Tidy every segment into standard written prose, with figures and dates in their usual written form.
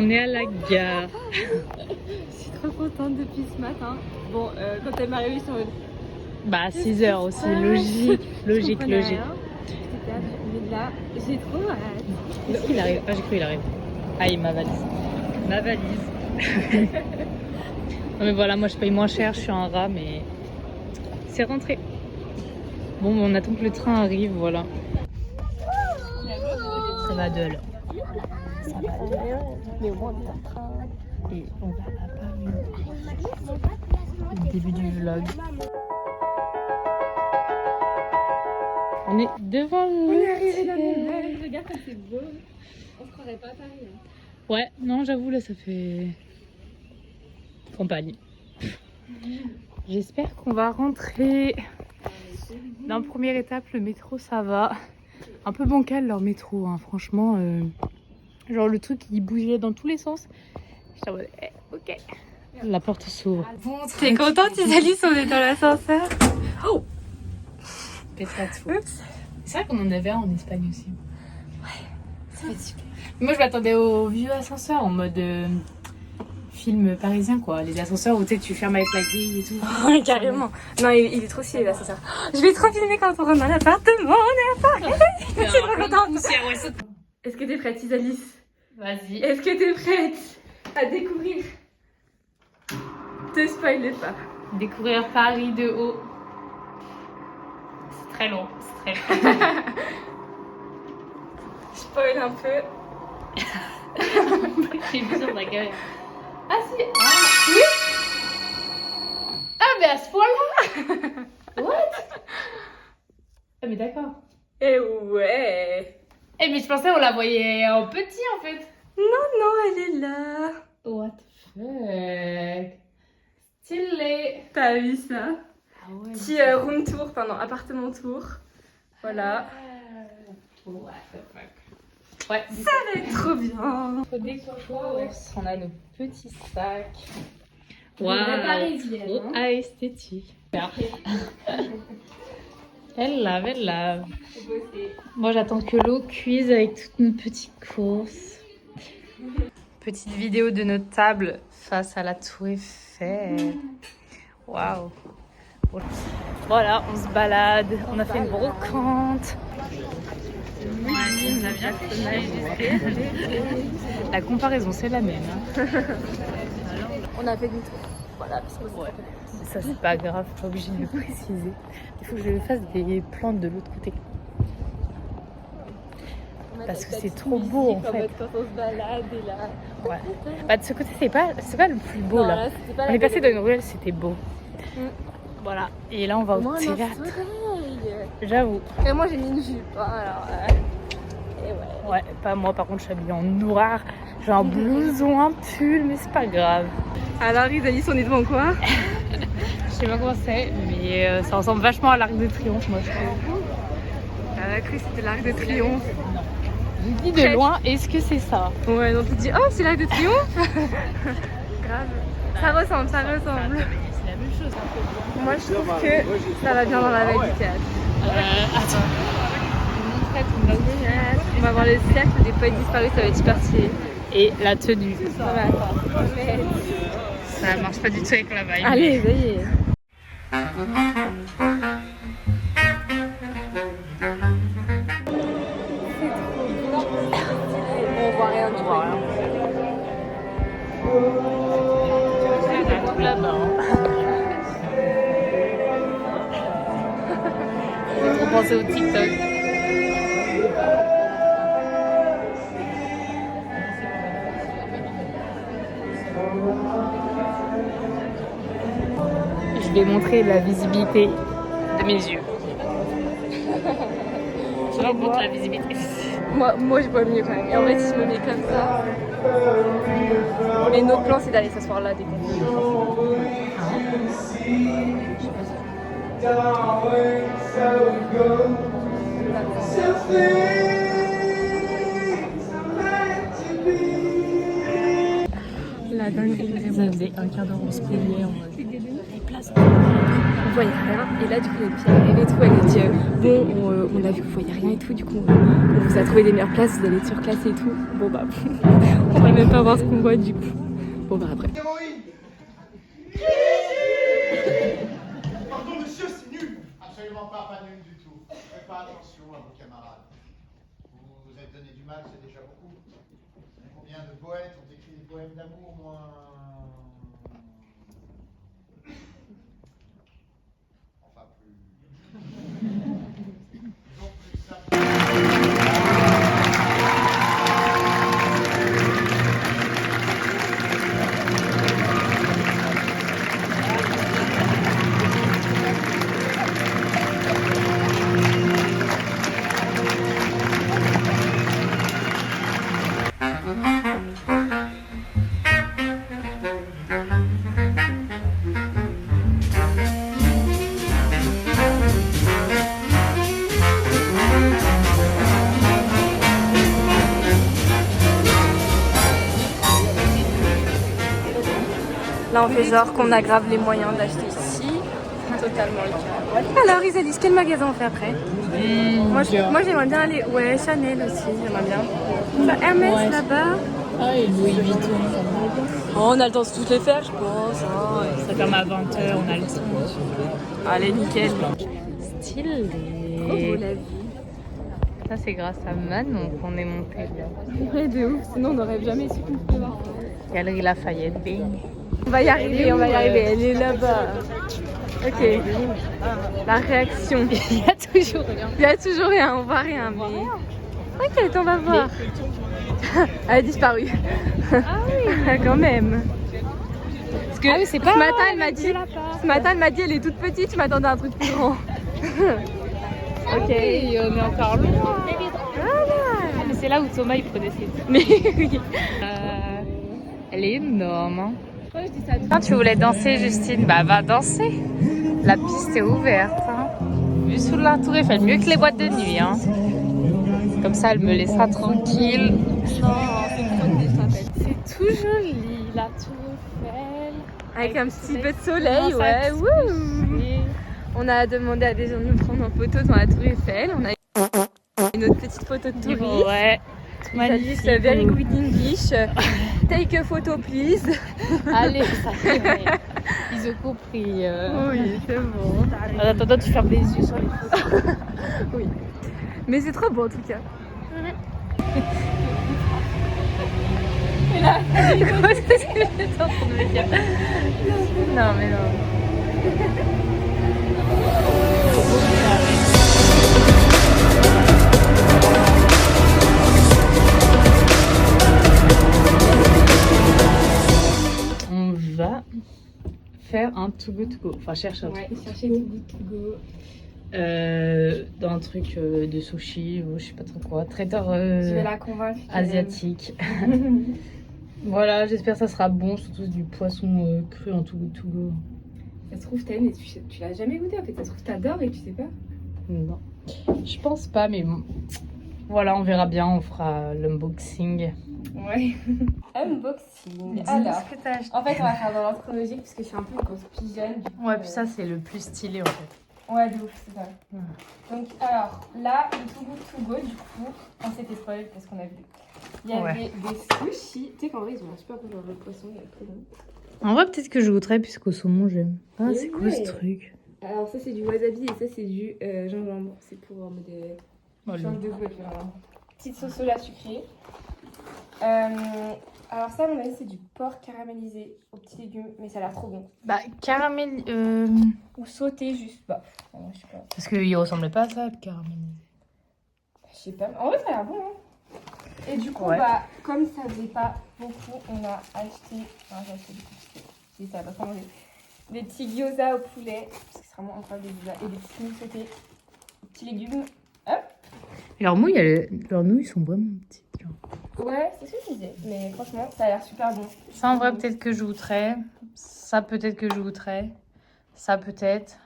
On est à la gare. Je suis trop contente depuis ce matin. Bon, quand elle m'a réveillée sur une... Bah 6 heures aussi, logique. J'étais mais là, j'ai trop hâte. Est-ce qu'il arrive? Ah, j'ai cru qu'il arrive. Aïe, ma valise. Ma valise. Non mais voilà, moi je paye moins cher, je suis un rat, mais c'est rentré. Bon, on attend que le train arrive, voilà. Ça va de l'heure. Ça va de l'heure. Mais au moins on est en train. Et on va à Paris. Le début du vlog. On est devant le... On est arrivé dans les Alpes, regarde comme c'est beau. On se croirait pas à Paris. Hein. Ouais, non, j'avoue, là, ça fait compagnie. J'espère qu'on va rentrer. Dans la première étape, le métro, ça va. Un peu bancal, leur métro, hein, franchement. Genre, le truc, il bougeait dans tous les sens. J'étais en mode, ok. La porte s'ouvre. T'es contente, Isalis, on est dans l'ascenseur? Oh! C'est vrai qu'on en avait un en Espagne aussi. Ouais, ça va être super. Moi, je m'attendais au vieux ascenseur en mode film parisien, quoi. Les ascenseurs où tu fermes avec la grille et tout. Oui, carrément. Non, il est trop stylé l'ascenseur. Je vais trop filmer quand on rentre dans l'appartement. On est à Paris. Je suis trop contente. Est-ce que t'es prête, Isalis? Vas-y. Est-ce que t'es prête à découvrir? Te spoile pas. Découvrir Paris de haut. C'est très long. C'est très long. Spoil un peu. J'ai vu sur ta gueule. Ah si. Ah oui. Ah mais à ce point-là. What? Ah mais d'accord. Eh ouais. Eh mais je pensais on la voyait en petit en fait. Non, non, elle est là. What the fuck. Stylé. T'as vu ça? Ah ouais. Petit room tour, enfin non, appartement tour. Voilà. What the fuck. Ouais. Ça va être trop bien. On a nos petits sacs. Waouh. Trop esthétique. Elle lave. Moi j'attends que l'eau cuise avec toutes nos petites courses. Petite vidéo de notre table face à la tour Eiffel. Waouh. Voilà, on se balade, on a fait une brocante. On a bien fait. La comparaison c'est la même. On a fait demi-tour. Voilà, parce que Ouais. Ça c'est pas grave, pas obligé de le préciser. Il faut que je fasse des plantes de l'autre côté. Parce que c'est trop beau en fait. Quand on se balade et là. Ouais. Bah, de ce côté c'est pas le plus beau Non, là. là, c'était pas On la est passé belle. dans une ruelle, c'était beau. Voilà. Et là on va au Moi, un théâtre. soleil. J'avoue. Et moi, j'ai mis une jupe. Hein, alors. Et ouais. Ouais, pas moi par contre je suis habillée en noir. J'ai un blouson, un pull, mais c'est pas grave. Alors, Isalis, on est devant quoi? Je sais pas comment c'est, mais ça ressemble vachement à l'Arc de Triomphe, moi je trouve. Elle a cru que c'était l'Arc de Triomphe. J'ai dit de loin, est-ce que c'est ça? Ouais, donc tu te dis, oh, c'est l'Arc de Triomphe. Grave. Ça ressemble, ça ressemble. C'est la même chose un peu. Moi, je trouve que ça va bien dans la vibe du théâtre. Attends. On va voir le cercle des poètes disparus, ça va être super stylé. Et la tenue. Voilà. Ça marche pas du tout avec la vibe. Allez, ça y est. On voit rien du tout. Tout là-bas. J'ai trop pensé au TikTok. Je vais montrer la visibilité de mes yeux. Je leur montre la visibilité. Moi, je vois mieux quand même. Et en fait, si je me mets comme ça. Mais notre plan, c'est d'aller s'asseoir là, dès qu'on La dinguerie. Ça faisait un quart d'heure, on se plaignait en mode. Les place. On voyait rien. Et là, du coup, les filles arrivaient et tout. Elle a dit bon, on a vu que vous voyez rien et tout. Du coup, on vous a trouvé des meilleures places. Vous allez être surclassés et tout. Bon, bah, on va même pas voir ce qu'on voit du coup. Bon, bah, après. Pardon monsieur, c'est nul. Absolument pas nul du tout. Faites pas attention à vos camarades. Vous avez donné du mal, c'est déjà beaucoup. Combien de poètes ont écrit des poèmes d'amour, moi? Enfin, plus... Disons plus simple. Là, on fait genre qu'on a grave les moyens d'acheter ici. Totalement le cas. Alors, Isalis, quel magasin on fait après? Moi, j'aimerais bien aller. Ouais, Chanel aussi, j'aimerais bien. Enfin, Hermès là-bas. Ah, et Louis Vuitton. Oh, on a le temps de toutes les faire, je pense. Hein. C'est comme à 20h, on a le temps. Allez, nickel. Stylé. Trop beau la vie. Ça, c'est grâce à Manon qu'on est monté là. Ouais, de ouf, sinon on n'aurait jamais su qu'on pouvait voir. Galerie Lafayette, bing. On va y arriver, elle est là-bas. Ok, la réaction. Il y a toujours rien. Il y a toujours rien, on voit rien, mais... Ok, on va voir. Elle a disparu. Ah oui. Quand même. Parce que c'est pas ce matin, elle m'a dit elle est toute petite, je m'attendais à un truc plus grand. Ok. Et on est encore loin. Voilà. Mais c'est là où Thomas il prenait ses trucs. Mais oui. Elle est énorme. Hein. Quand tu voulais danser, Justine, bah va danser. La piste est ouverte. Hein. Vue sous la tour Eiffel, mieux que les boîtes de nuit. Hein. Comme ça, elle me laissera tranquille. C'est tout joli, la tour Eiffel. Avec un petit peu de soleil, ouais. Wouh. On a demandé à des gens de nous prendre en photo dans la tour Eiffel. On a une autre petite photo de touriste. Ouais. Magnifique. Very good English. Take a photo, please. Allez, ça fait. Ils ont compris. Oui, c'est bon. Attends, tu fermes les yeux sur les photos. Oui. Mais c'est trop beau en tout cas. Mais là, c'est ce que j'étais en train de me dire. Non, mais non. On va faire un Too Good To Go. Enfin, cherche un truc. Chercher Too Good To Go. Dans un truc de sushi ou je sais pas trop quoi. Traiteur Je vais la convaincre. asiatique. Voilà, j'espère que ça sera bon, surtout du poisson cru en Too Good To Go. Ça se trouve, t'aimes, mais tu l'as jamais goûté en fait. Ça se trouve, t'adores et tu sais pas. Non, je pense pas, mais bon. Voilà, on verra bien, on fera l'unboxing. Ouais. Unboxing. Alors, ce que t'as acheté. En fait, on va faire dans l'ordre chronologique parce que je suis un peu une grosse pigeonne. Ouais, puis ça, c'est le plus stylé en fait. Ouais, de ouf, c'est ça. Donc, alors, là, le Too Good To Go, du coup, on s'était spoil parce qu'on a vu. Il y avait des sushis. Tu sais qu'en vrai, ils ont un super bon genre de poisson, il y a très bon. En vrai, peut-être que je goûterais puisqu'au saumon, j'aime. Ah, Mais c'est quoi ce truc? Alors, ça, c'est du wasabi et ça, c'est du gingembre. C'est pour en mode change de goût avec le gingembre. Petite sauce soja sucrée. Alors, ça, à mon avis, c'est du porc caramélisé aux petits légumes, mais ça a l'air trop bon. Bah, caramel. Ou sauté juste. Bah, je sais pas. Parce qu'il ressemblait pas à ça, le caramel. Je sais pas. En vrai, ça a l'air bon. Hein. Et du coup, bah, comme ça faisait pas beaucoup, on a acheté. Enfin, j'ai acheté du coup, c'est ça, pas manger. Des petits gyoza au poulet, parce que c'est vraiment incroyable des gyoza, et des petits nouilles sautées, des petits légumes. Hop. Leurs nouilles sont vraiment petites. Genre. Ouais, c'est ce que je disais, mais franchement, ça a l'air super bon. Ça, en vrai, peut-être que je goûterais. Ça, peut-être que je goûterais. Ça, peut-être.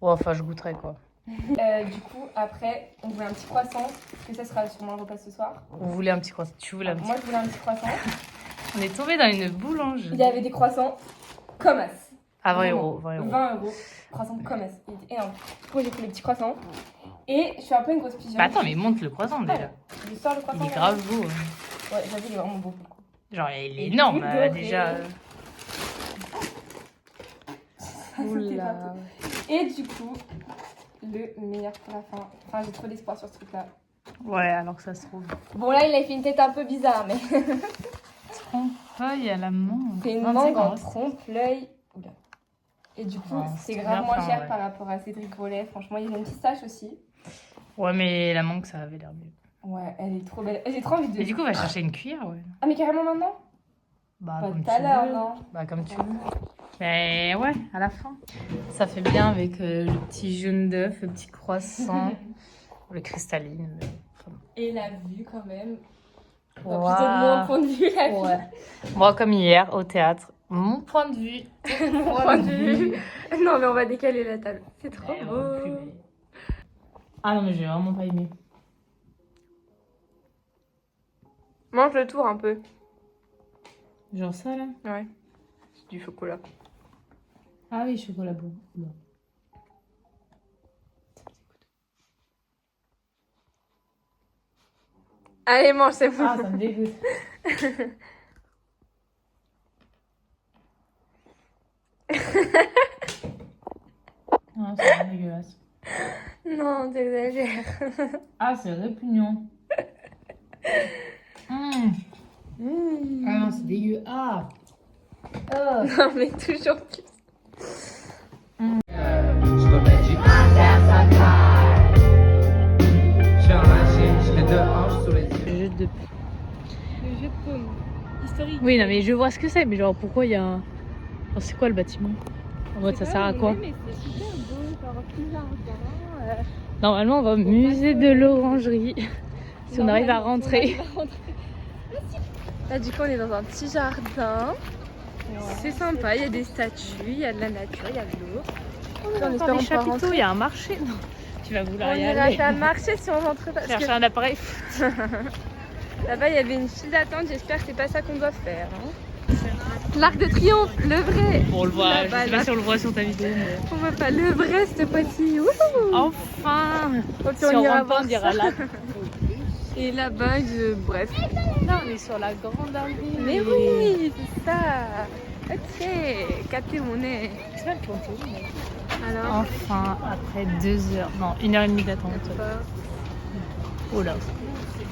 Ouais, enfin, je goûterais quoi. Du coup, après, on voulait un petit croissant, parce que ça sera sûrement un repas ce soir. On voulait un petit croissant. Tu voulais un petit... Moi, je voulais un petit croissant. On est tombé dans une boulangerie. Il y avait des croissants comme as. À 20 Vraiment. euros. 20 euros. 20 euros. Croissant comme ça. Il était énorme. Du coup, j'ai pris les petits croissants. Et je suis un peu une grosse pigeonne. Bah attends, mais monte le croissant déjà. Je sors le croissant. Il est grave beau. Hein. Ouais, j'avoue, il est vraiment beau. Genre, il est Et énorme tout doré. déjà. C'était pas tout. Et du coup, le meilleur pour la fin. Enfin, j'ai trop d'espoir sur ce truc-là. Ouais, alors que ça se trouve. Bon, là, il a fait une tête un peu bizarre, mais. Trompe-l'œil à la mangue. C'est une Ah, mangue c'est en grosse. trompe-l'œil. Oula. Et du coup, Ouais, c'est c'est grave bien moins fin, cher ouais. par rapport à Cédric Grolet. Franchement, il y a une pistache aussi. Ouais, mais la mangue, ça avait l'air mieux. Ouais, elle est trop belle. J'ai trop envie de. Et du coup, on va chercher une cuillère, ouais. Ah, mais carrément maintenant? Bah, Pas comme tout à tu l'heure, veux. non? Bah, comme tu veux. Mais ouais, à la fin. Ça fait bien avec le petit jaune d'œuf, le petit croissant, le cristalline. Et la vue, quand même. Wow. Plutôt de mon point de vue, la vue. Ouais. Moi, comme hier, au théâtre, mon point de vue. Mon point de vue. Non, mais on va décaler la table. C'est trop Ouais, beau. on va plus, mais- Ah non, mais j'ai vraiment pas aimé. Mange le tour un peu. Genre ça, là? Ouais. C'est du chocolat. Ah oui, chocolat blanc. Oula. Allez, mange, c'est bon. Ah, ça me dégoûte. Ah, c'est vraiment dégueulasse. Non, t'exagères. Ah, c'est répugnant. Ah non, c'est dégueu. Ah. Non, mais toujours plus. Je remets du à sa taille. Je suis en machine, je mets deux hanches sur les yeux. Jeu de... Le jeu de paume. Historique. Oui, non, mais je vois ce que c'est, mais genre pourquoi il y a un... Oh, c'est quoi le bâtiment? En mode, ça sert à quoi? Mais c'est super beau, genre plus jardin. Normalement, on va au musée de l'orangerie. Si on arrive à rentrer. Là, du coup, on est dans un petit jardin. C'est sympa, il y a des statues, il y a de la nature, il y a de l'eau. On espère a on des pourra chapiteaux, rentrer. il y a un marché. Non, tu vas On vouloir y ira aller. à marcher si on rentre pas. Parce Chercher que un appareil. là-bas, il y avait une file d'attente, j'espère que c'est pas ça qu'on doit faire. Hein. L'Arc de Triomphe, le vrai. Bon, on le voit, je Là-bas, sais pas là. si on le voit sur ta vidéo. Mais... On voit pas le vrai cette fois-ci. Wouhou. Enfin. Donc, Si on ira rentre pas, voir on dira ça. là. Et là-bas, bref. Là, on est sur la grande allée. Mais oui, c'est ça. Ok, captez où on est. C'est pas le ponton, mais... Alors, Enfin, après 2 heures, non, 1h30 d'attente. Oh là.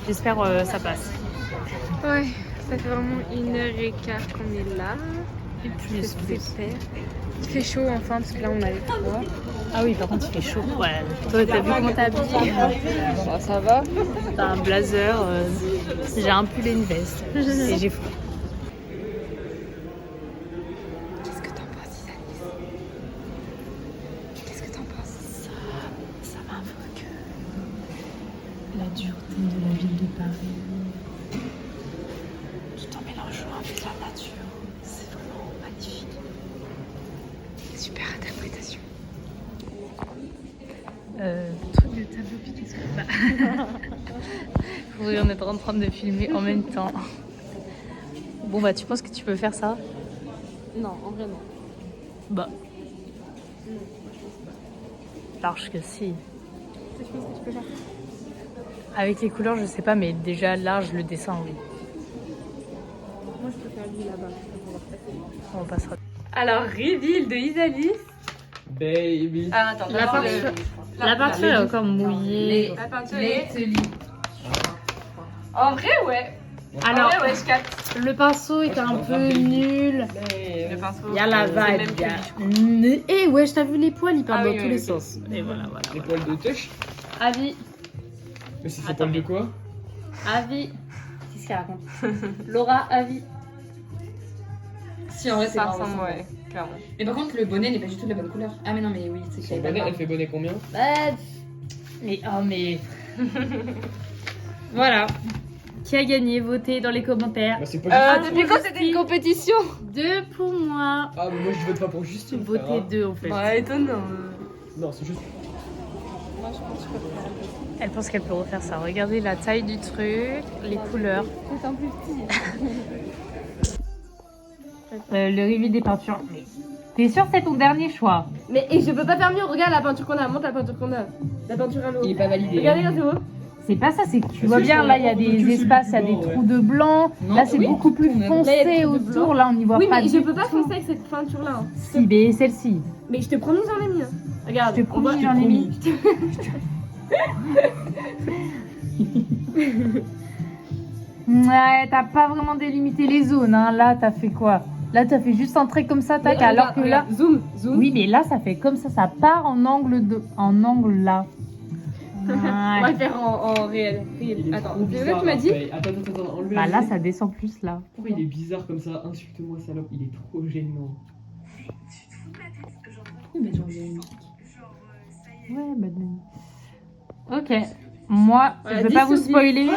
J'espère ça passe. ouais, ça fait vraiment 1h15 qu'on est là. Et plus, C'est super. Il fait chaud enfin parce que là on a les froid. Ah oui, par contre, il fait chaud. Ouais. Toi, t'as vu comment t'es habillée? Bon, ça va. T'as un blazer, j'ai un pull et une veste. Et j'ai froid. Qu'est-ce que t'en penses, Isanis? Qu'est-ce que t'en penses? Ça m'invoque la dureté de la ville de Paris, tout en mélangeant avec la nature. C'est vraiment magnifique. Super interprétation. Truc de tableau Picasso. Oui, on est en train de filmer en même temps. Bon bah tu penses que tu peux faire ça? Non, en vrai non. Bah. Large que si. Je pense que tu peux faire. Avec les couleurs, je sais pas, mais déjà large le dessin, oui. Moi je peux faire lui là-bas. On passera. Alors, reveal de Isanis. Baby. Ah, attends, La peinture, la peinture est encore mouillée. La peinture est. En vrai, ouais. Alors, En vrai, ouais, je capte. le pinceau est un peu nul. Le pinceau. Il y a la c'est vague. le même il y a- Eh ouais, je t'ai vu les poils, ils partent Ah dans oui, tous oui, les oui. sens. Et voilà, voilà. Les poils de touche. Avis, Mais c'est Attends, poils de quoi? avis. Qu'est-ce qu'elle raconte? Laura, avis. Si, en vrai, c'est Ça marrant. ressemble, ouais, clairement. Mais par contre, le bonnet n'est pas du tout de la bonne couleur. Ah, mais non, mais oui, c'est Son bonnet, elle fait bonnet combien? Mais oh, mais. Voilà. Qui a gagné? Votez dans les commentaires. Bah, c'est pas juste. Depuis quand c'était une compétition? 2 pour moi. Ah, mais moi je vote pas pour Justine. frère, Votez hein. 2 en fait. Ouais, étonnant. Non, c'est juste. Moi, je pense que je peux faire. Elle pense qu'elle peut refaire ça. Regardez la taille du truc, les couleurs. C'est un plus petit. Le revue des peintures. T'es sûr c'est ton dernier choix? Mais et je peux pas faire mieux, regarde la peinture qu'on a, montre la peinture qu'on a. La peinture à l'eau. Il est pas validé. Regardez comme c'est beau. C'est pas ça, c'est que tu vois bien, là il y a des espaces, il y a des trous de blanc. Non, Là c'est oui, beaucoup plus Là, il y a foncé des trous de autour, blanc. là on n'y voit Oui, pas mais je du peux pas tout. foncer avec cette peinture-là. Hein. Si, mais celle-ci. Mais je te promis, j'en ai mis. Hein. Regarde. Je te promets, j'en ai mis. Ouais, t'as pas vraiment délimité les zones, hein. Là t'as fait quoi? Là t'as fait juste un trait comme ça, tac, alors que là... Zoom, zoom. Oui, mais là ça fait comme ça part en angle, en angle là. On va Ouais. le faire en réel. Attends, c'est vrai que tu m'as dit? Attends, enlevez Bah la là zone. ça descend plus là. Pourquoi il est bizarre comme ça? Insulte-moi, salope, il est trop gênant. Mais genre, il y a une- Ouais, bah... Ok, moi Voilà, je veux 10 pas vous sur 10. spoiler.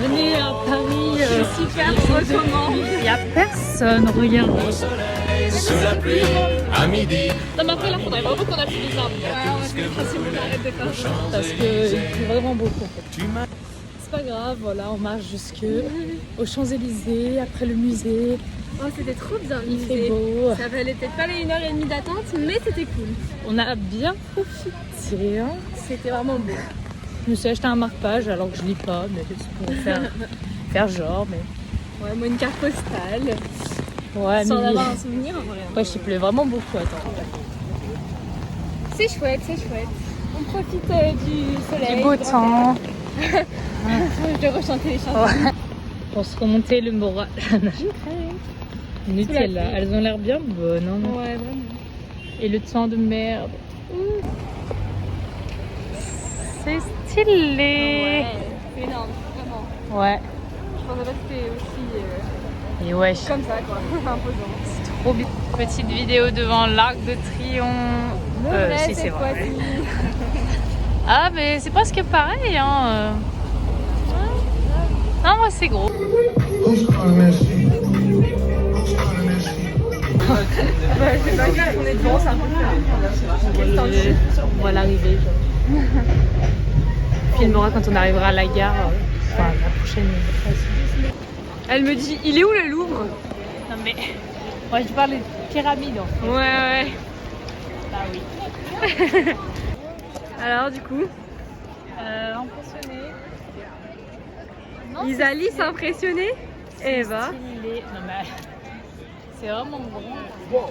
Venez à Paris, Super, on recommande. il n'y a personne, regarde. Sous la pluie, à midi. Non mais après là faudrait vraiment qu'on appuie les arbres. Ouais, on va faire principalement arrête de faire ça. Parce qu'il fait vraiment beaucoup en fait. C'est pas grave, voilà, on marche jusque aux Champs-Élysées, après le musée, Oh, c'était trop bien. il fait beau. Ça valait peut-être pas les 1h30 d'attente, mais c'était cool. On a bien profité, hein. C'était vraiment beau. Je me suis acheté un marque-page alors que je lis pas, mais c'est pour faire genre, mais... Ouais, moi une carte postale. Ouais, Sans mais... avoir un souvenir en vrai. Ouais, il pleut vraiment beaucoup, attends. C'est chouette, c'est chouette. On profite du soleil. Du beau temps. Je vais rechanter les chansons. Ouais. Pour se remonter le moral. Nutella, pluie. elles ont l'air bien bonnes, hein. Ouais, vraiment. Et le temps de merde. C'est stylé. Ouais, c'est énorme, vraiment. Ouais. Je pensais pas que c'était aussi Et ouais, comme ça, quoi. Imposant. c'est trop bien. Petite vidéo devant l'Arc de Triomphe. Si, c'est vrai. Ah, mais c'est presque pareil, hein. Non, moi c'est gros. C'est pas grave, on est devant, c'est un peu On va l'arriver. On filmera quand on arrivera à la gare. Enfin, la prochaine fois. Elle me dit, il est où le Louvre? Non mais, moi je parle des pyramides. En fait. Ouais. Bah oui. Alors, du coup, Impressionné. Isalie s'impressionnait. Et Eva. Stylé. Non mais, c'est vraiment grand.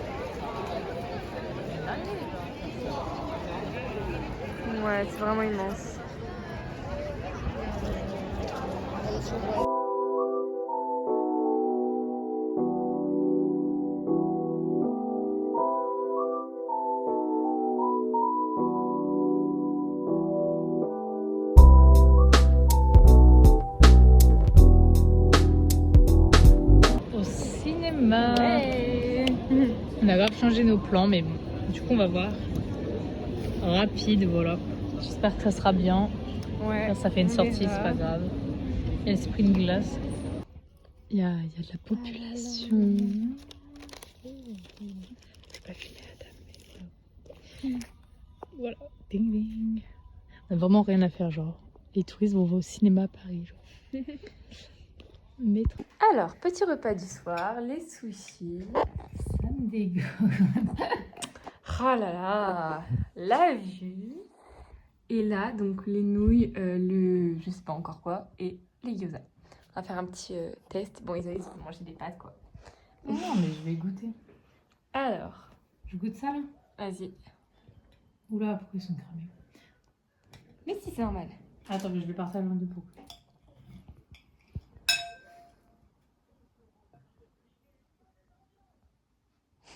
Ouais, c'est vraiment immense. Au cinéma. Ouais. On a grave changé nos plans, mais bon, du coup on va voir. Rapide, voilà. J'espère que ça sera bien. Ouais. Ça fait une on sortie, verra. c'est pas grave. Il y a le Spring Glass. Il y a de la population. Je peux pas filmer la dame, mais voilà. Ding ding. On a vraiment rien à faire, genre. Les touristes vont au cinéma à Paris, genre. Métro. Alors, petit repas du soir, les sushis. Ça me dégoûte. Oh là là, la vue. Et là, donc les nouilles, le je sais pas encore quoi, et les gyoza. On va faire un petit test. Bon, ils vont manger des pâtes, quoi. Non, mais je vais goûter. Alors, Je goûte ça, là. vas-y. Oula, pourquoi ils sont cramés? Mais si, c'est normal. Attends, mais je vais partager en deux pour.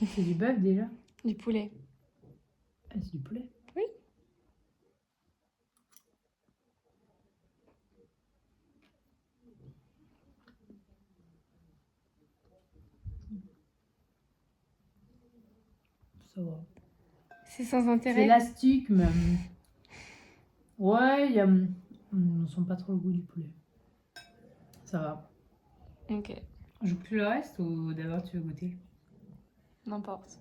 C'est du bœuf déjà? Du poulet. Ah, c'est du poulet. Oui. Ça va. C'est sans C'est intérêt. élastique, mais. Ouais, il y a. On sent pas trop le goût du poulet. Ça va. Ok, Je joue plus le reste ou d'abord tu veux goûter? n'importe.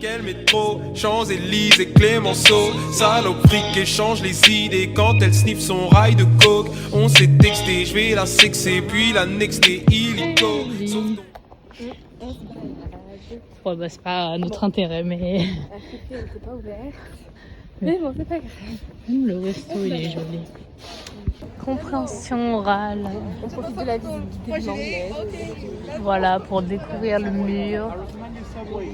Quel métro, Champs-Élysées, Clémenceau. Saloperie échange les idées quand elle sniffe son rail de coke. On s'est texté, je vais la sexer, puis la nexter illico. Sauf ton- Ouais, bah c'est pas notre intérêt, mais La cité n'était pas ouverte. Mais bon, c'est pas grave. même le resto il est joli. Compréhension orale. On profite de la visite guidée de l'anglais. Voilà, pour découvrir le mur.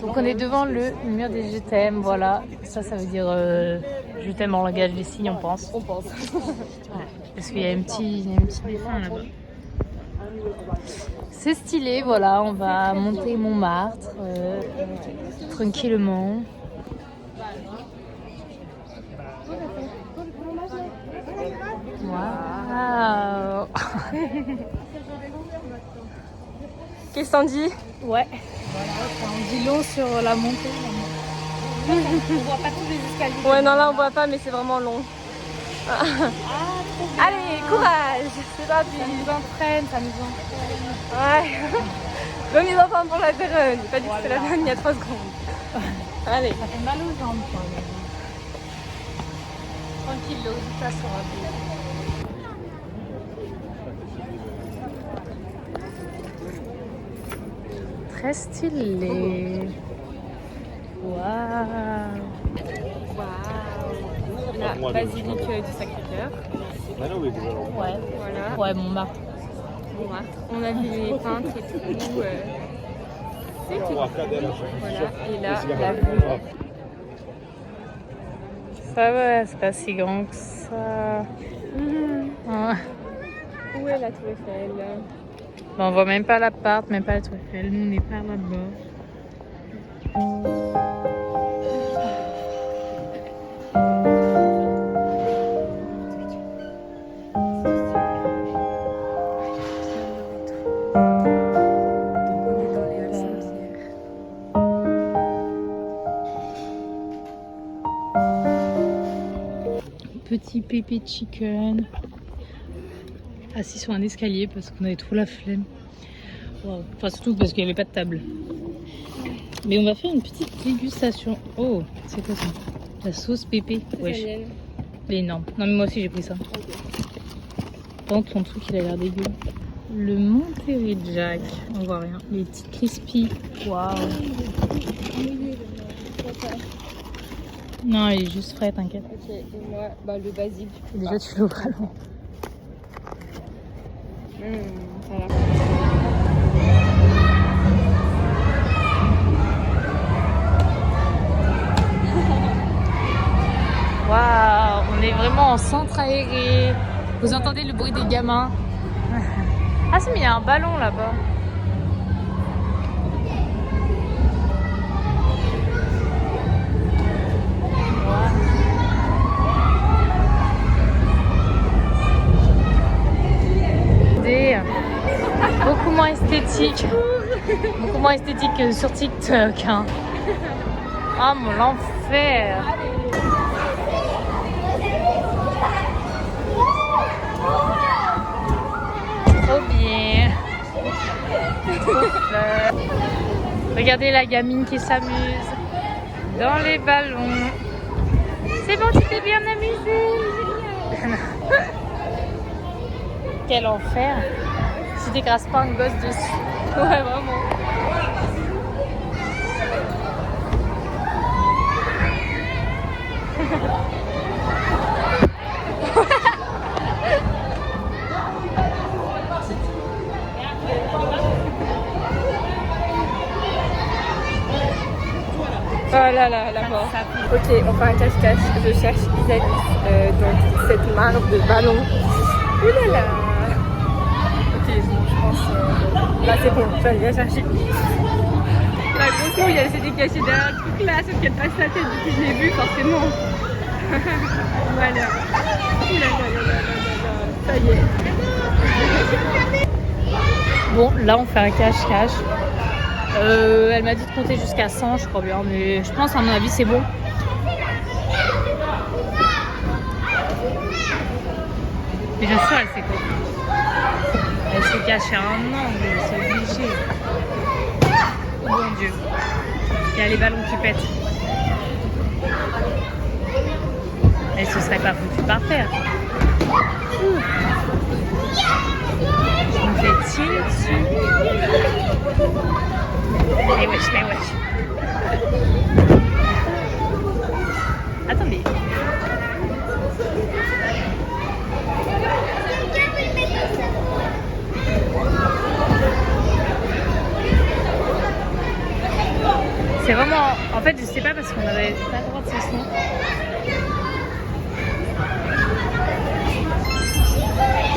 Donc on est devant le mur des je t'aime, voilà. Ça veut dire je t'aime en langage des signes, on pense. On pense. Parce qu'il y a un petit dessin là-bas. C'est stylé, voilà, on va monter Montmartre tranquillement. Waouh. Qu'est-ce qu'on dit? Ouais. On dit long sur la montée. On voit pas tous les escaliers. Ouais, non, là on voit pas, mais c'est vraiment long. Allez, courage! C'est parti! Ça nous entraîne, ça nous entraîne. Ouais! Bonne mise en forme pour la Vérone. J'ai pas dit que c'était la Vérone il y a 3 secondes. Allez! Ça fait mal aux jambes quand même. Tranquille, le résultat sera beau. Très stylé. Waouh. La basilique du Sacré-Cœur. Ouais. Voilà. Ouais, Montmartre. On a vu les peintres et tout. C'est tout. Voilà. Et là, la vue. Ça va, c'est pas si grand que ça. Ouais. Où est la Tour Eiffel? Bon, on voit même pas l'appart, même pas la Tour Eiffel. Nous, on est par là-bas. Petit pépé chicken. Assis sur un escalier parce qu'on avait trop la flemme. Wow. Enfin, surtout parce qu'il n'y avait pas de table. Mais on va faire une petite dégustation. Oh, c'est quoi ça? La sauce pépé. Wesh. Elle est énorme. Non, mais moi aussi j'ai pris ça. Pendant que ton truc il a l'air dégueu. Le Monterey Jack. On voit rien. Les petites crispy. Waouh. Non, il est juste frais, t'inquiète. Ok, et moi, bah, le basique du coup. Déjà, tu l'ouvres à l'eau. Voilà. Waouh, on est vraiment en centre aéré. Vous entendez le bruit des gamins? Ah si, mais il y a un ballon là-bas. Beaucoup moins esthétique. Beaucoup moins esthétique que sur TikTok. Hein. Ah, mon l'enfer. Trop bien. Trop fun. Regardez la gamine qui s'amuse dans les ballons. C'est bon, tu t'es bien amusée. Quel enfer. Si t'écrases pas un gosse dessus. Ouais, vraiment. Oh là là, la mort. Ok, on fait un cache-cache. Je cherche Isalis dans toute cette mare de ballons. Ouh là là. Ok, bon, je pense... Là, c'est bon, je vais aller la chercher. La grosse nouille, elle s'était cachée derrière un truc là, sauf qu'elle passe la tête depuis que je l'ai vue, forcément. Voilà. Ouh là là là là là là. Ça y est. Bon, là on fait un cache-cache. Elle m'a dit de compter jusqu'à 100, je crois bien, mais je pense à mon avis c'est bon. Mais bien sûr, elle sait quoi. Elle s'est cachée un angle, c'est obligé. Oh mon Dieu. Il y a les ballons qui pètent. Elle se serait pas foutue par terre. Je me fais tirer dessus. Mais wesh, mais wesh. Attendez. C'est vraiment... En fait, je sais pas parce qu'on avait pas le droit de s'asseoir.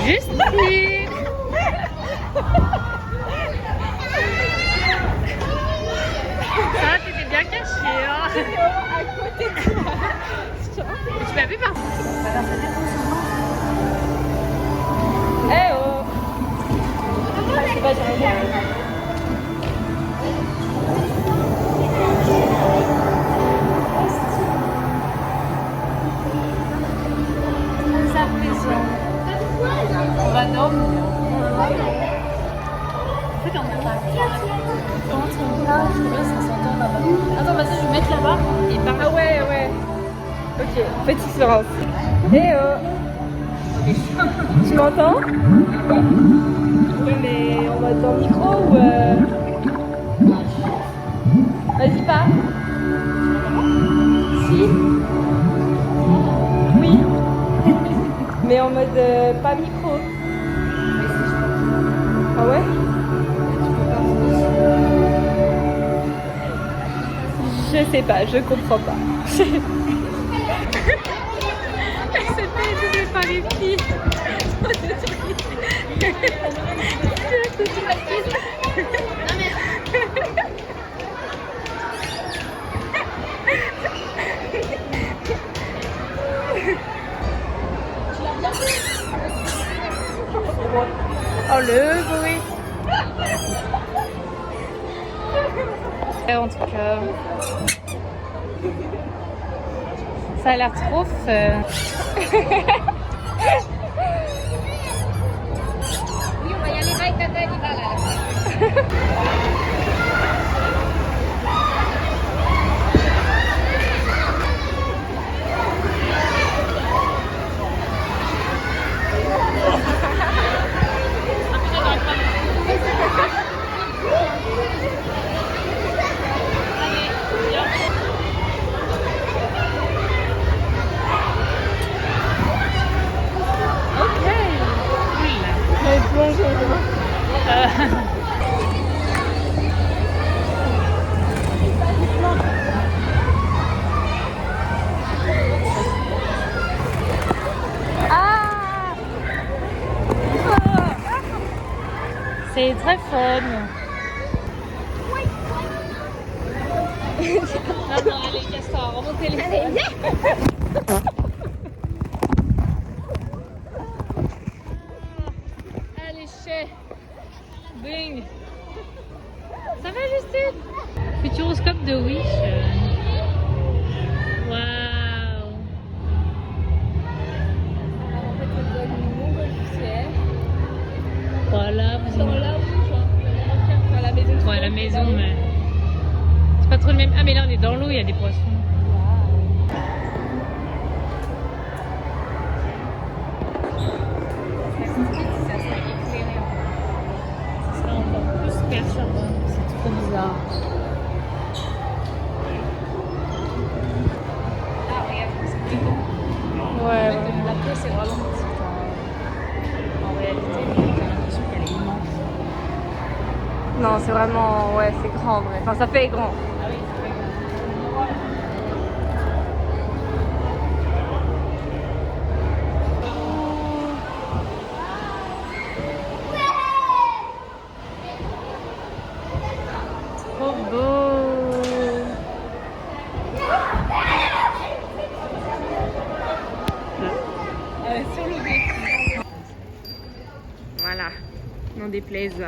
Justine. Ah, t'étais bien cachée, hein. À côté de toi. Tu m'as vu partout. Eh oh. Je sais pas, j'ai rien. On va dormir. En fait, on a pas. Ça s'entend là-bas. Attends, vas-y, je vais mettre là-bas et par là. Ah ouais. Ok, petite Florence. Eh oh. Tu m'entends? Oui, mais on va être dans le micro ou Vas-y, pas. Si. Oui. Mais en mode pas micro. Ah ouais? Je sais pas, je comprends pas. Elle s'est fait aider par les filles. Oh le bruit. En tout cas, ça a l'air trop fun. Oui, on va y aller, va, Tata, elle y va là. C'est très fun. Non, allez, casse-toi, remontez les allez, allez, chais. Bing. Ça va, Justine? Futuroscope de Wish. Waouh. En fait, on donne une montgolfière. Voilà, vous Dans la rouge, hein. La maison. Ouais, la maison, mais c'est pas trop le même. Ah, mais là, on est dans l'eau, il y a des poissons. Ça serait encore plus perturbant. C'est trop bizarre. Ah, regarde, c'est plus grand. Ouais. La pièce, c'est vraiment petite. En réalité, j'ai l'impression qu'elle est immense. Non, c'est vraiment. Ouais, c'est grand en vrai. Enfin, ça fait grand. Ah oui, c'est vrai. Trop beau. Sur le voilà, n'en déplaise.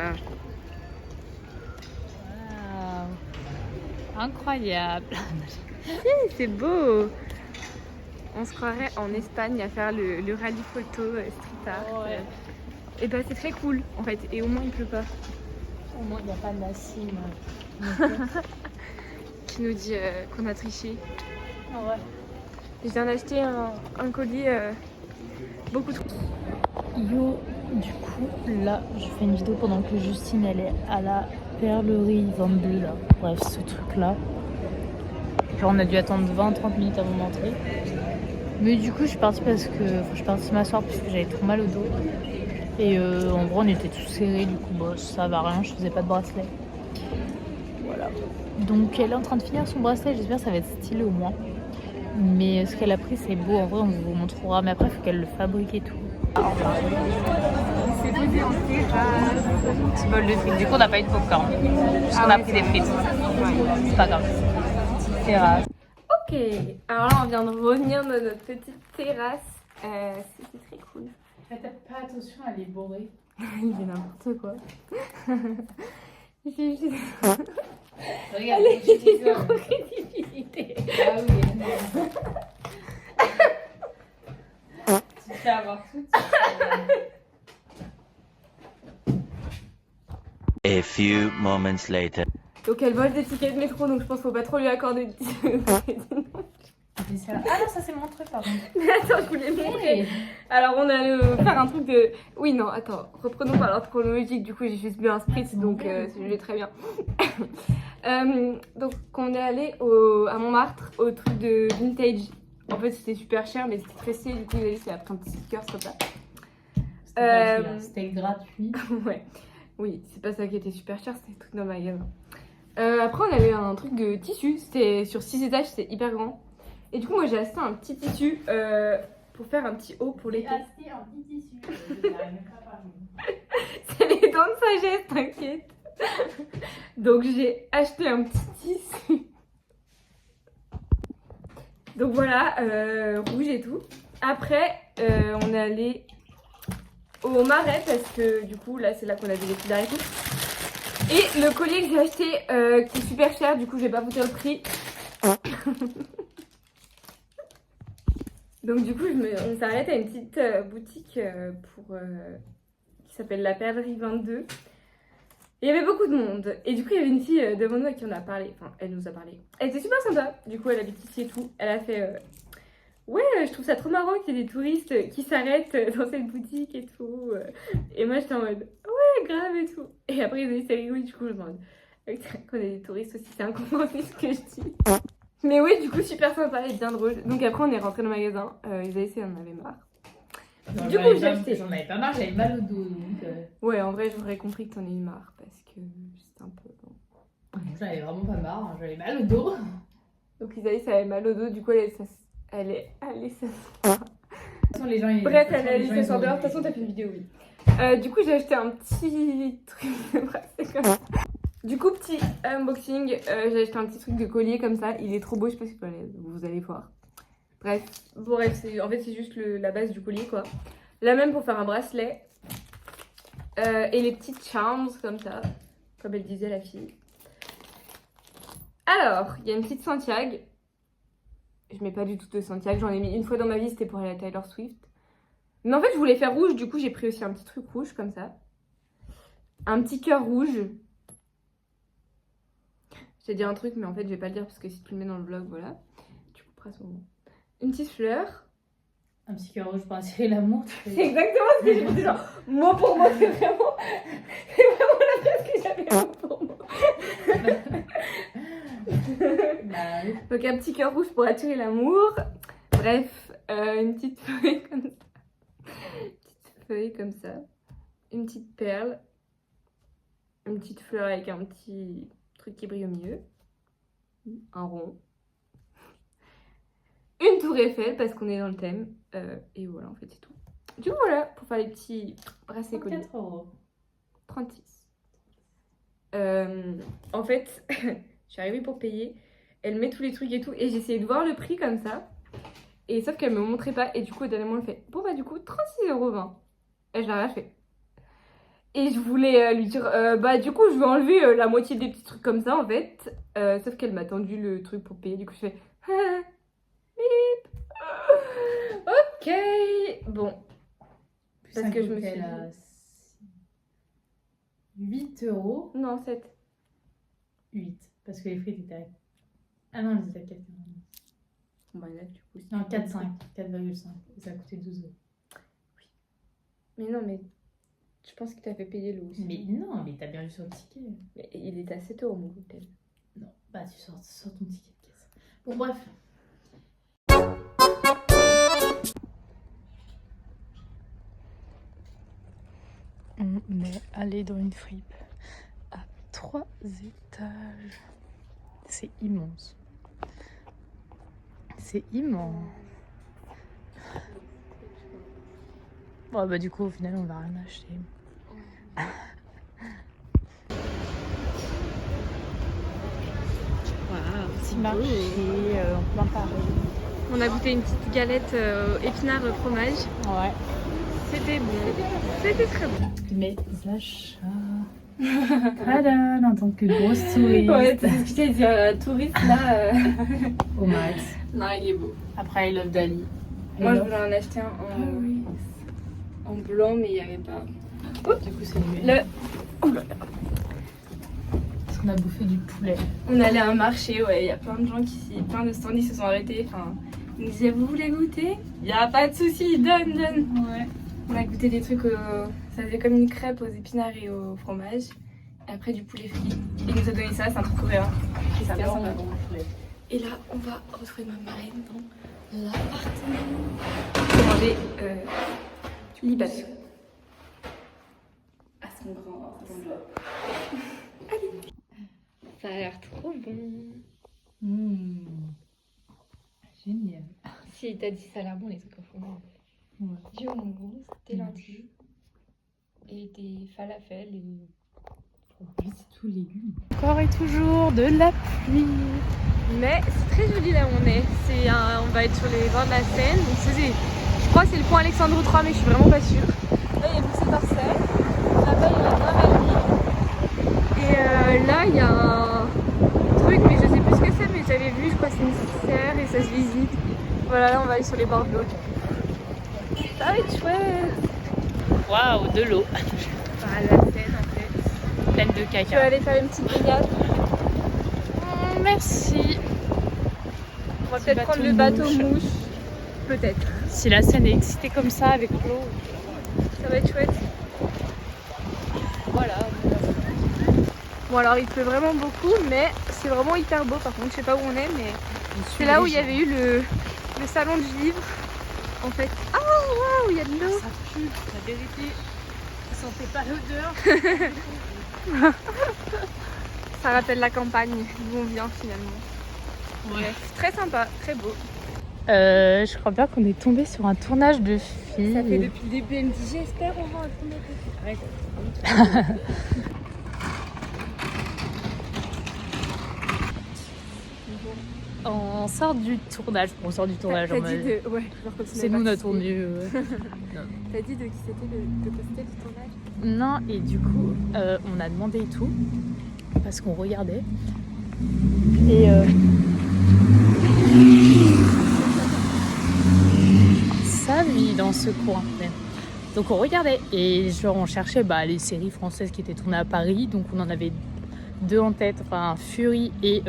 Wow. Incroyable. C'est beau. On se croirait en Espagne à faire le rallye photo street art. Ouais. Et bah c'est très cool en fait. Et au moins il pleut pas. Au moins, il n'y a pas de la cime. Qui nous dit qu'on a triché. Ouais. Je viens d'acheter un colis beaucoup trop. Yo, du coup, là, je fais une vidéo pendant que Justine, elle est à la Perlerie 22, là. Bref, ce truc-là. Genre, on a dû attendre 20-30 minutes avant d'entrer. Mais du coup, je suis partie parce que... Enfin, je suis partie m'asseoir parce que j'avais trop mal au dos. Et en gros, on était tous serrés, du coup, bah, ça va rien, je faisais pas de bracelet. Voilà. Donc, elle est en train de finir son bracelet, j'espère que ça va être stylé au moins. Mais ce qu'elle a pris, c'est beau, en vrai, on vous montrera. Mais après, il faut qu'elle le fabrique et tout. C'est posé en terrasse. Petit bol de frites. Du coup, on n'a pas eu de popcorn. Parce qu'on a pris des frites. Ouais, c'est pas grave. Petite terrasse. Ok, alors là on vient de revenir de notre petite terrasse. C'était très cool. Faites pas attention à les bourrer. Il fait n'importe quoi. Regarde, Allez, c'est zéro crédibilité. Ah oui. Tu te fais avoir tout. A few moments later. Donc elle vole des tickets de métro, donc je pense qu'il faut pas trop lui accorder de crédit. Ah non, ça c'est mon truc par contre. Mais attends, je voulais montrer. Alors on allait faire un truc de... Oui, non, attends, reprenons par l'ordre chronologique, du coup j'ai juste bu un spritz, donc je vais très bien. Donc on est allé à Montmartre, au truc de vintage. En fait c'était super cher, mais c'était très stylé, du coup il a pris un petit sticker comme ça. C'était gratuit. Ouais, oui, c'est pas ça qui était super cher, c'était le truc dans le magasin. Après on avait un truc de tissu, c'était sur 6 étages, c'était hyper grand. Et du coup moi j'ai acheté un petit tissu pour faire un petit haut pour l'été. J'ai acheté un petit tissu. C'est les dents de sagesse, t'inquiète. Donc j'ai acheté un petit tissu. Donc voilà, rouge et tout. Après on est allé au Marais parce que du coup là c'est là qu'on a vu les couleurs et tout. Et le collier que j'ai acheté qui est super cher, du coup je vais pas vous dire le prix. Donc du coup on s'arrête à une petite boutique qui s'appelle la Perlerie 22. Et il y avait beaucoup de monde. Et du coup il y avait une fille devant nous à qui on a parlé. Enfin elle nous a parlé. Elle était super sympa. Du coup elle habite ici et tout. Elle a fait ouais je trouve ça trop marrant qu'il y ait des touristes qui s'arrêtent dans cette boutique et tout. Et moi j'étais en mode ouais grave et tout. Et après ils ont dit c'est rigolo, du coup je me demande qu'on ait des touristes aussi, c'est incompréhensible ce que je dis. Mais oui, du coup, super sympa et bien drôle. Donc après, on est rentré dans le magasin. Ils en avaient marre. Du coup, j'ai acheté. J'en avais pas marre, j'avais mal au dos. Donc, ouais, en vrai, j'aurais compris que t'en aies eu marre parce que c'était un peu bon. J'avais vraiment pas marre, hein, j'avais mal au dos. Donc Isaïs avait mal au dos, du coup, elle est allée s'asseoir. Les gens, Bref, elle est allée s'asseoir dehors. De toute façon, t'as fait une vidéo, oui. Du coup, j'ai acheté un petit truc de bracelet comme ça. Du coup, petit unboxing, j'ai acheté un petit truc de collier comme ça. Il est trop beau, je sais pas si vous allez voir. Bref, en fait, c'est juste la base du collier, quoi. La même pour faire un bracelet. Et les petites charms, comme ça. Comme elle disait, la fille. Alors, il y a une petite Santiago. Je mets pas du tout de Santiago. J'en ai mis une fois dans ma vie, c'était pour aller à Taylor Swift. Mais en fait, je voulais faire rouge. Du coup, j'ai pris aussi un petit truc rouge, comme ça. Un petit cœur rouge. J'ai dit un truc, mais en fait, je vais pas le dire parce que si tu le mets dans le vlog, voilà. Tu couperas son nom. Une petite fleur. Un petit cœur rouge pour attirer l'amour. C'est exactement ce que j'ai dit. Genre, mot pour mot, c'est vraiment la phrase que j'avais mot pour mot. Bah, oui. Donc, un petit cœur rouge pour attirer l'amour. Bref, une petite feuille comme ça. Une petite feuille comme ça. Une petite perle. Une petite fleur avec un petit truc qui brille au milieu. Un rond. Une tour Eiffel parce qu'on est dans le thème. Et voilà, en fait, c'est tout. Du coup, voilà, pour faire les petits bracelets colliers. 34 €. 36. En fait, je suis arrivée pour payer. Elle met tous les trucs et tout. Et j'ai essayé de voir le prix comme ça. Et sauf qu'elle me montrait pas. Et du coup, au dernier moment, elle fait bon, bah, du coup, 36,20 €. Et je l'ai rien fait. Et je voulais lui dire, bah du coup je vais enlever la moitié des petits trucs comme ça en fait. Sauf qu'elle m'a tendu le truc pour payer, du coup je fais bip. Ok. Bon. Plus Parce un que je me cocktail suis à 8 €. Non, 7. 8. Parce que les frites étaient à... Ah non, elles étaient à 4. Bah là, du coup, Non, 4,5. 4,5. Et ça a coûté 12 €. Mais non, mais je pense que t'as fait payer l'eau aussi. Mais non, mais t'as bien vu sur le ticket. Mais il était à 7 € mon cocktail. Non, bah tu sors ton ticket de caisse. Bon, bref. On est allé dans une fripe à 3 étages. C'est immense. C'est immense. Ouais, bah du coup, au final, on va rien acheter. Petit marché en plein Paris. On a goûté une petite galette épinard fromage. Ouais. C'était bon. C'était très bon. Mes achats. Voilà, en tant que grosse touriste. Ouais, c'est ce que j'allais dire, touriste là. Au max. Non, il est beau. Après, I love Dali. Moi, je voulais en acheter un en blanc, mais il n'y avait pas. Du coup, c'est le... Oh là là. Parce qu'on a bouffé du poulet. On allait à un marché, ouais, il y a plein de gens plein de stands, ils se sont arrêtés. Enfin, ils nous disaient, vous voulez goûter? Il n'y a pas de souci, donne. Ouais. On a goûté des trucs, ça faisait comme une crêpe aux épinards et au fromage. Et après du poulet frit. Il nous a donné ça, c'est un truc coréen. Ça bien va, sympa. poulet. Et là, on va retrouver ma marraine dans l'appartement. Pour manger libation. À son grand doigt. Allez. Ça a l'air trop bon. Génial. Si, t'as dit ça a l'air bon les trucs au fromage. Ouais. Du houmous, des lentilles et des falafels et... C'est tout légumes. Encore et toujours de la pluie. Mais c'est très joli là où on est. On va être sur les bords de la Seine. Donc je crois que c'est le pont Alexandre III, mais je suis vraiment pas sûre. Là il y a Poussée Parcelle. Là-bas il y a la Normandie. Et là il y a un truc, mais je sais plus ce que c'est, mais j'avais vu, je crois que c'est une petite serre et ça se visite. Voilà, là on va aller sur les bords de l'eau. Ça va être chouette. Waouh, de l'eau. Enfin, la Seine en fait. Pleine de Je vais caca. aller faire une petite baignade. Merci. On va peut-être prendre le bateau mouche. Peut-être. Si la Seine est excitée comme ça avec l'eau. Ça va être chouette. Voilà. Bon alors il pleut vraiment beaucoup, mais c'est vraiment hyper beau par contre. Je sais pas où on est, mais c'est là où il y avait eu le salon du livre. En fait. Ah waouh, il y a de l'eau. Ça pue, la vérité. Vous sentez pas l'odeur? Ça rappelle la campagne d'où on vient finalement. Ouais. Très sympa, très beau. Je crois bien qu'on est tombé sur un tournage de film. Ça fait depuis le début, elle me dit j'espère on va tourner. Arrête. On sort du tournage. On sort du tournage. T'as dit de... Ouais, genre comme si on C'est avait nous notre participé. tournée. T'as dit de qui c'était de poster du tournage? Non, et du coup, on a demandé et tout. Parce qu'on regardait. Et ça vit dans ce coin. Donc on regardait. Et genre on cherchait les séries françaises qui étaient tournées à Paris. Donc on en avait 2 en tête. Enfin Fury et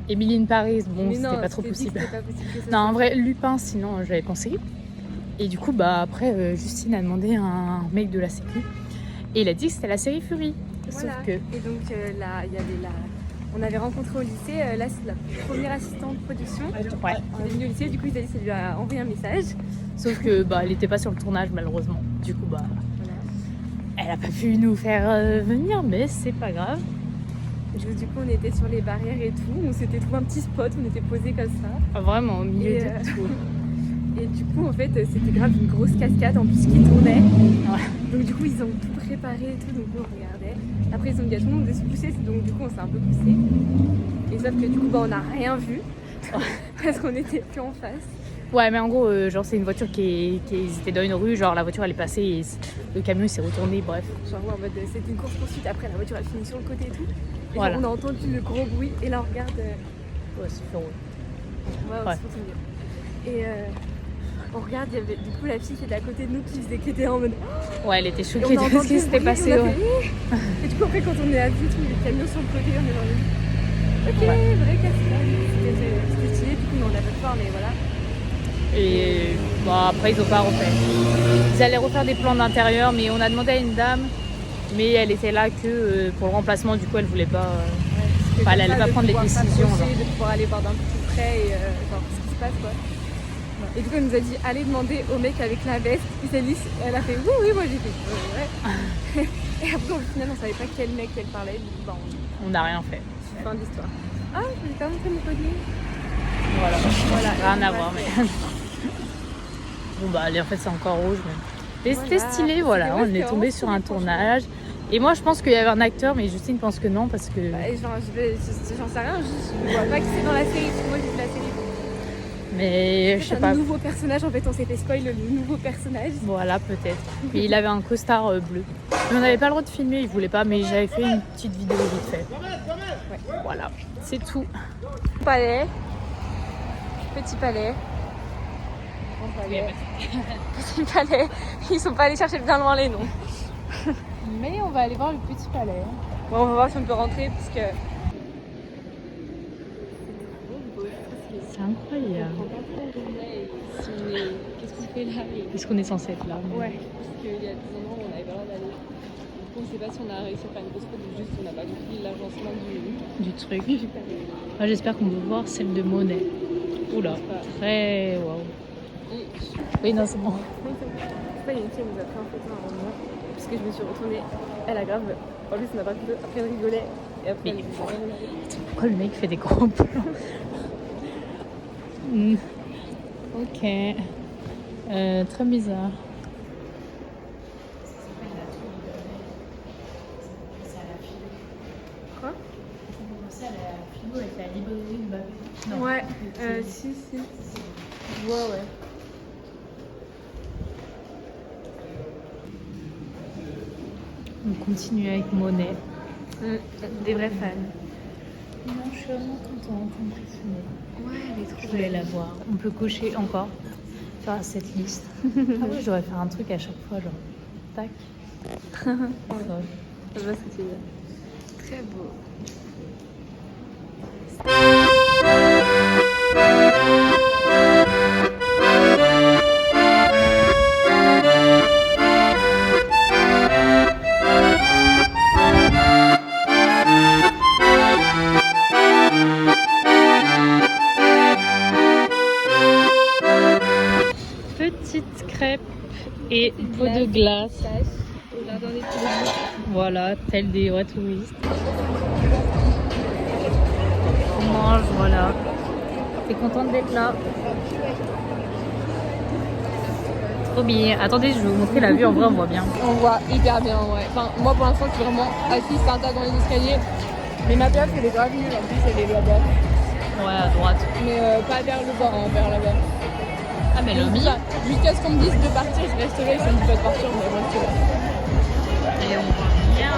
Emily in Paris. Bon, c'était pas trop possible. Non, en vrai, Lupin, sinon j'avais conseillé. Et du coup, après, Justine a demandé à un mec de la sécu. Et il a dit que c'était la série Fury. Voilà. Sauf que... Et donc là, il y avait on avait rencontré au lycée, là c'est la première assistante de production. Ouais. Elle est venue au lycée, du coup ça lui a envoyé un message. Sauf que elle n'était pas sur le tournage malheureusement. Du coup, Voilà. elle a pas pu nous faire venir, mais c'est pas grave. Du coup on était sur les barrières et tout, on s'était trouvé un petit spot, on était posés comme ça. Vraiment, au milieu Et, de tout. Et du coup en fait c'était grave une grosse cascade en plus qui tournait. Ouais. Donc du coup ils ont tout préparé et tout, donc nous on regardait. Après ils ont dit à tout le monde de se pousser, donc du coup on s'est un peu poussé. Et sauf que du coup on n'a rien vu parce qu'on était plus en face. Ouais, mais en gros, c'est une voiture qui était dans une rue, genre la voiture elle est passée et le camion il s'est retourné, bref. Genre en mode c'était une course poursuite, après la voiture elle finit sur le côté et tout. Et Voilà. genre, on a entendu le gros bruit et là on regarde. Ouais, c'est fait drôle. Ouais, Ouais. c'est trop mignon. Et on regarde, il y avait du coup la fille qui était à côté de nous qui était en mode. Ouais, elle était Et choquée on a de ce entendu qui le s'était bruit, passé. on a Ouais. fait, et du coup après quand on est à vue, tous les camions sur le côté, on est genre ok, Ouais. vrai casse-tête. C'était stylé, du coup mais on a pas peur, mais voilà. Et bon, après, ils ont pas refait. Ils allaient refaire des plans d'intérieur, mais on a demandé à une dame, mais elle était là que pour le remplacement, du coup, elle voulait pas. Enfin, elle allait pas prendre les décisions. De pouvoir aller voir d'un peu plus près et genre ce qui se passe quoi. Et du coup elle nous a dit allez demander au mec avec la veste. Puis Céline, elle a fait oui moi j'ai fait ouais. Et après au final on savait pas quel mec elle parlait. Du coup, bah, On n'a rien fait. fin de l'histoire. Ah je vais pas montrer mon collier. Voilà. Rien à voir, mais. Bon, bah, allez, en fait, c'est encore rouge. Mais c'était stylé, voilà. On est tombé sur un tournage. Et moi, je pense qu'il y avait un acteur, mais Justine pense que non, parce que. Bah, j'en sais rien, je vois pas qui c'est dans la série. Parce que moi j'ai vu la série. Mais je sais Un pas. nouveau personnage, en fait on s'est fait spoil le nouveau personnage. Voilà, peut-être. Et il avait un costard bleu. Mais on n'avait pas le droit de filmer, il voulait pas, mais j'avais fait une petite vidéo vite fait. Ouais. Voilà, c'est tout. Palais. Petit palais. Grand palais. Petit palais. Ils sont pas allés chercher bien loin les noms. Mais on va aller voir le petit palais. Bon, on va voir si on peut rentrer parce que. C'est incroyable. Qu'est-ce qu'on fait là? Est-ce qu'on est censé être là? Ouais, parce qu'il y a des endroits où on n'avait pas le droit d'aller. Du coup, on sait pas si on a réussi à faire une grosse faute ou juste on n'a pas compris l'agencement Du truc. Moi, j'espère qu'on peut voir celle de Monet. Oula, très waouh. Oui, non, c'est bon. Il y a une fille qui nous a pris en photo à un moment, parce que je me suis retournée, elle a grave. En plus, on n'a pas photo, après elle rigolait, et après elle disait Pourquoi le mec fait des gros plans? Ok. Très bizarre. Quoi? C'est à la philo avec la librairie de Babel. Ouais, si. Je vois, ouais. On continue avec Monet. Des vrais fans. Non, je suis vraiment contente, impressionnée. Ouais, elle est Je trop voulais la voir. On peut cocher encore, faire cette liste. Après, je devrais faire un truc à chaque fois, genre, tac. Je vois ce que tu veux dire. Très beau. Petite crêpe et pot de glace. Voilà, tel des vrais touristes. On mange, voilà. T'es contente d'être là? Trop bien. Attendez, je vais vous montrer la vue. En vrai, on voit bien. On voit hyper bien, ouais. Enfin, moi pour l'instant, je suis vraiment assise par terre dans les escaliers. Mais ma place, elle est grave nulle. En plus, elle est là-bas. Ouais, à droite. Mais pas vers le bord, hein, vers là-bas. Ah, mais le Donc, mi. ça, jusqu'à ce qu'on me dise de partir, je reste là. Ils sont dit pas de partir, mais je reste là. Et on voit bien.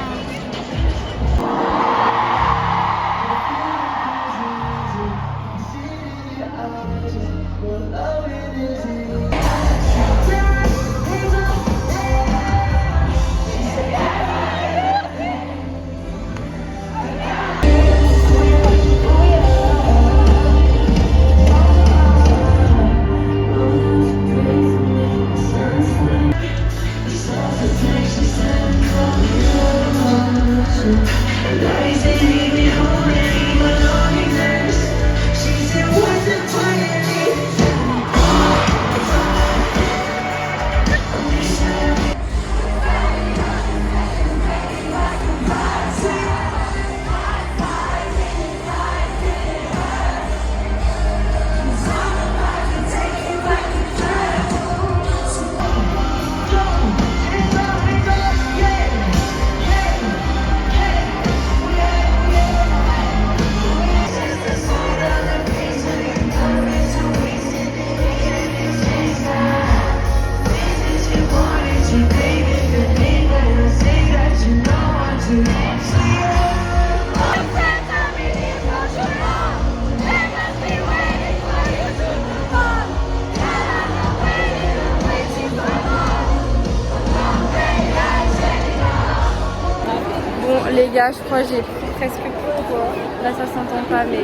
les gars, je crois que j'ai presque plus de voix. Là, ça s'entend pas, mais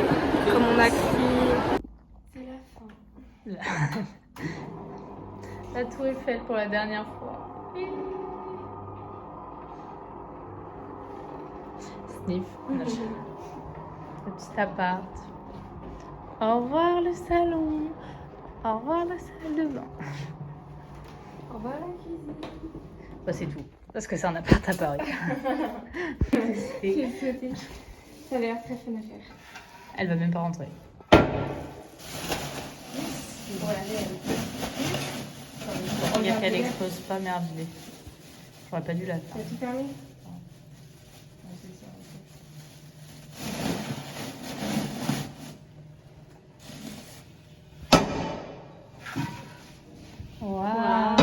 comme on a crié. C'est la fin. La tour Eiffel pour la dernière fois. Sniff. Le petit appart. Au revoir le salon. Au revoir la salle de bain. Au revoir la cuisine. Bah, c'est tout. Parce que c'est un appart à Paris. J'ai sauté. Ça a l'air très fun à faire. Elle va même pas rentrer. Regarde qu'elle explose pas, merde. J'aurais pas dû la faire. T'as tout fermé? Waouh.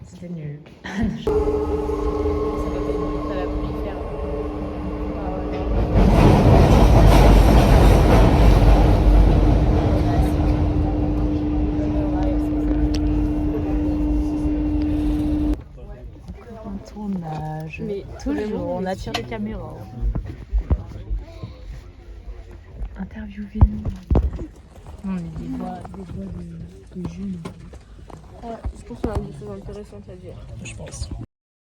C'était nul. Ça va plus faire. Un tournage. Mais toujours, on attire les caméras. Interviewez-nous. On est des voix de jeunes. Ouais, je pense qu'on a des choses intéressantes à dire. Je pense.